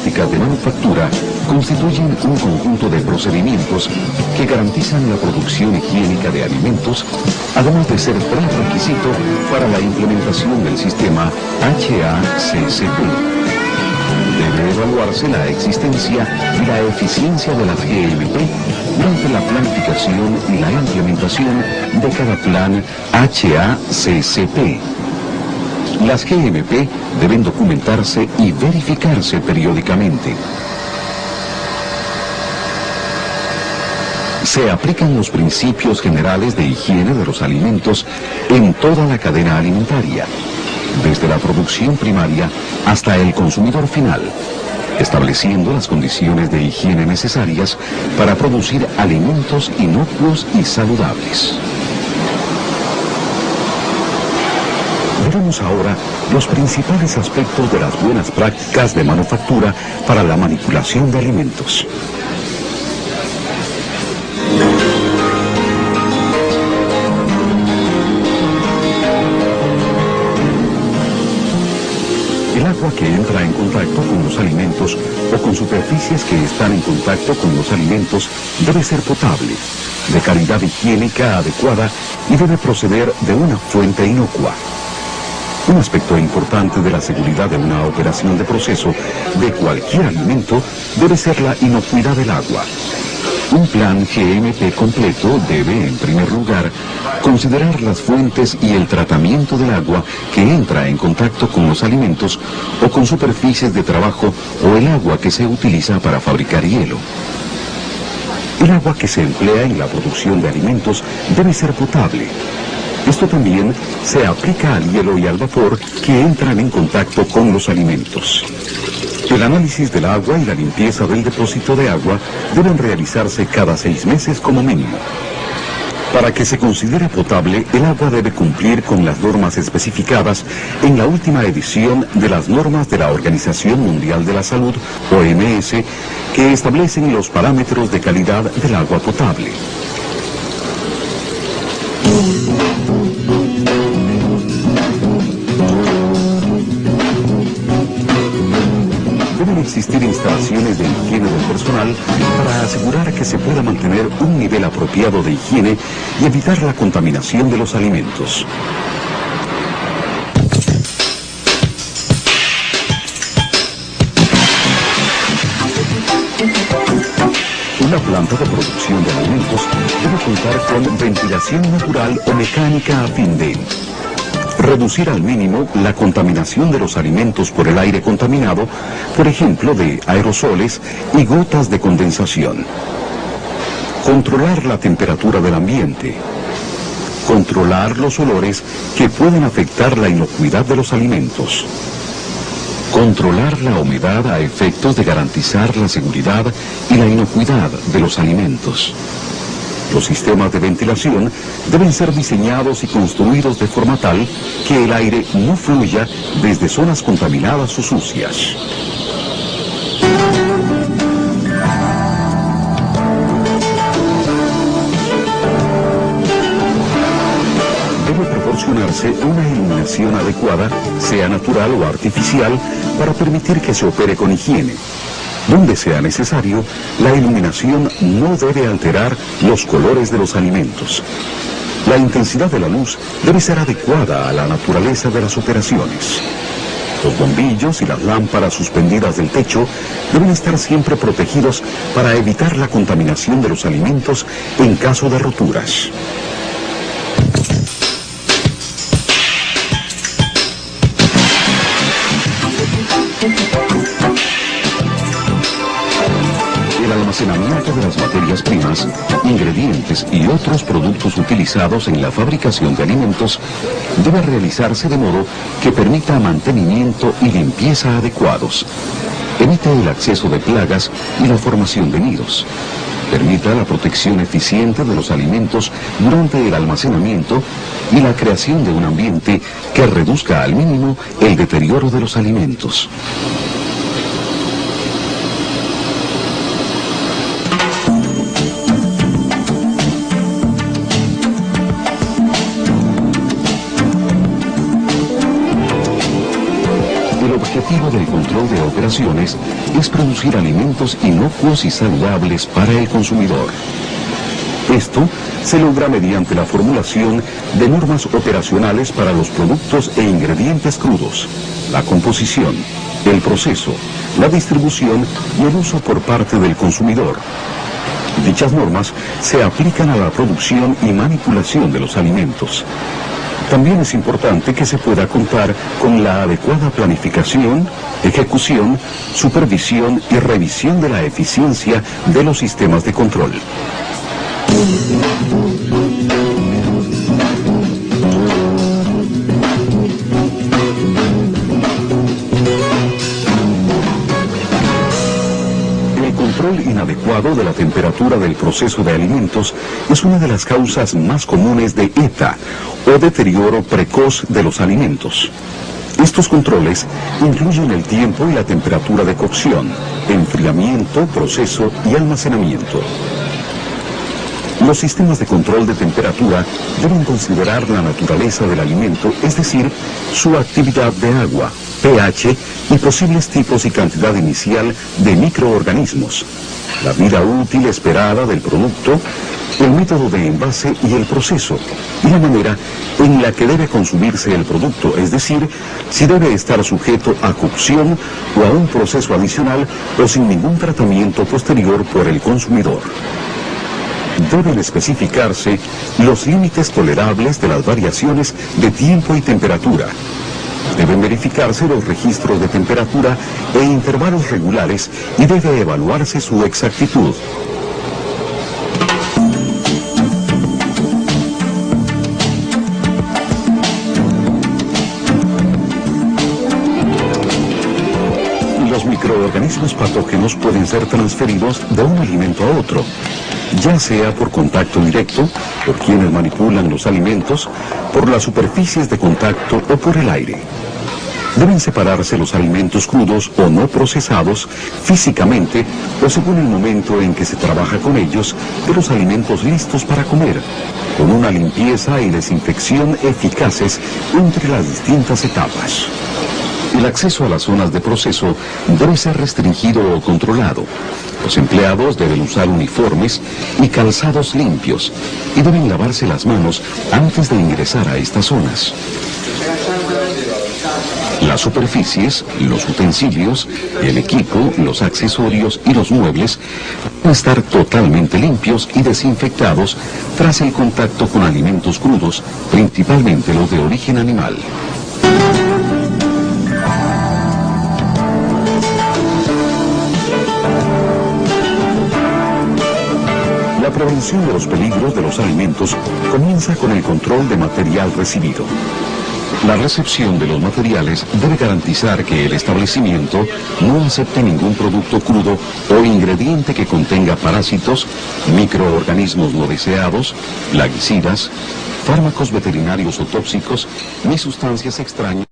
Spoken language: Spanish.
prácticas de manufactura constituyen un conjunto de procedimientos que garantizan la producción higiénica de alimentos, además de ser prerequisito para la implementación del sistema HACCP. Debe evaluarse la existencia y la eficiencia de las GMP durante la planificación y la implementación de cada plan HACCP. Las GMP deben documentarse y verificarse periódicamente. Se aplican los principios generales de higiene de los alimentos en toda la cadena alimentaria, desde la producción primaria hasta el consumidor final, estableciendo las condiciones de higiene necesarias para producir alimentos inocuos y saludables. Veremos ahora los principales aspectos de las buenas prácticas de manufactura para la manipulación de alimentos. El agua que entra en contacto con los alimentos o con superficies que están en contacto con los alimentos debe ser potable, de calidad higiénica adecuada y debe proceder de una fuente inocua. Un aspecto importante de la seguridad de una operación de proceso de cualquier alimento debe ser la inocuidad del agua. Un plan GMP completo debe, en primer lugar, considerar las fuentes y el tratamiento del agua que entra en contacto con los alimentos o con superficies de trabajo o el agua que se utiliza para fabricar hielo. El agua que se emplea en la producción de alimentos debe ser potable. Esto también se aplica al hielo y al vapor que entran en contacto con los alimentos. El análisis del agua y la limpieza del depósito de agua deben realizarse cada 6 meses como mínimo. Para que se considere potable, el agua debe cumplir con las normas especificadas en la última edición de las normas de la Organización Mundial de la Salud, OMS, que establecen los parámetros de calidad del agua potable. Deben existir instalaciones de higiene del personal para asegurar que se pueda mantener un nivel apropiado de higiene y evitar la contaminación de los alimentos. Una planta de producción de alimentos debe contar con ventilación natural o mecánica a fin de reducir al mínimo la contaminación de los alimentos por el aire contaminado, por ejemplo, de aerosoles y gotas de condensación. Controlar la temperatura del ambiente. Controlar los olores que pueden afectar la inocuidad de los alimentos. Controlar la humedad a efectos de garantizar la seguridad y la inocuidad de los alimentos. Los sistemas de ventilación deben ser diseñados y construidos de forma tal que el aire no fluya desde zonas contaminadas o sucias. Debe proporcionarse una iluminación adecuada, sea natural o artificial, para permitir que se opere con higiene. Donde sea necesario, la iluminación no debe alterar los colores de los alimentos. La intensidad de la luz debe ser adecuada a la naturaleza de las operaciones. Los bombillos y las lámparas suspendidas del techo deben estar siempre protegidos para evitar la contaminación de los alimentos en caso de roturas. El almacenamiento de las materias primas, ingredientes y otros productos utilizados en la fabricación de alimentos debe realizarse de modo que permita mantenimiento y limpieza adecuados, evite el acceso de plagas y la formación de nidos, permita la protección eficiente de los alimentos durante el almacenamiento y la creación de un ambiente que reduzca al mínimo el deterioro de los alimentos. El objetivo del control de operaciones es producir alimentos inocuos y saludables para el consumidor. Esto se logra mediante la formulación de normas operacionales para los productos e ingredientes crudos, la composición, el proceso, la distribución y el uso por parte del consumidor. Dichas normas se aplican a la producción y manipulación de los alimentos. También es importante que se pueda contar con la adecuada planificación, ejecución, supervisión y revisión de la eficiencia de los sistemas de control. El control inadecuado de la temperatura del proceso de alimentos es una de las causas más comunes de ETA, o deterioro precoz de los alimentos. Estos controles incluyen el tiempo y la temperatura de cocción, enfriamiento, proceso y almacenamiento. Los sistemas de control de temperatura deben considerar la naturaleza del alimento, es decir, su actividad de agua, pH y posibles tipos y cantidad inicial de microorganismos, la vida útil esperada del producto, el método de envase y el proceso, y la manera en la que debe consumirse el producto, es decir, si debe estar sujeto a cocción o a un proceso adicional o sin ningún tratamiento posterior por el consumidor. Deben especificarse los límites tolerables de las variaciones de tiempo y temperatura. Deben verificarse los registros de temperatura e intervalos regulares y debe evaluarse su exactitud. Los microorganismos patógenos pueden ser transferidos de un alimento a otro, ya sea por contacto directo, por quienes manipulan los alimentos, por las superficies de contacto o por el aire. Deben separarse los alimentos crudos o no procesados físicamente o según el momento en que se trabaja con ellos de los alimentos listos para comer, con una limpieza y desinfección eficaces entre las distintas etapas. El acceso a las zonas de proceso debe ser restringido o controlado. Los empleados deben usar uniformes y calzados limpios y deben lavarse las manos antes de ingresar a estas zonas. Las superficies, los utensilios, el equipo, los accesorios y los muebles deben estar totalmente limpios y desinfectados tras el contacto con alimentos crudos, principalmente los de origen animal. La prevención de los peligros de los alimentos comienza con el control de material recibido. La recepción de los materiales debe garantizar que el establecimiento no acepte ningún producto crudo o ingrediente que contenga parásitos, microorganismos no deseados, plaguicidas, fármacos veterinarios o tóxicos ni sustancias extrañas.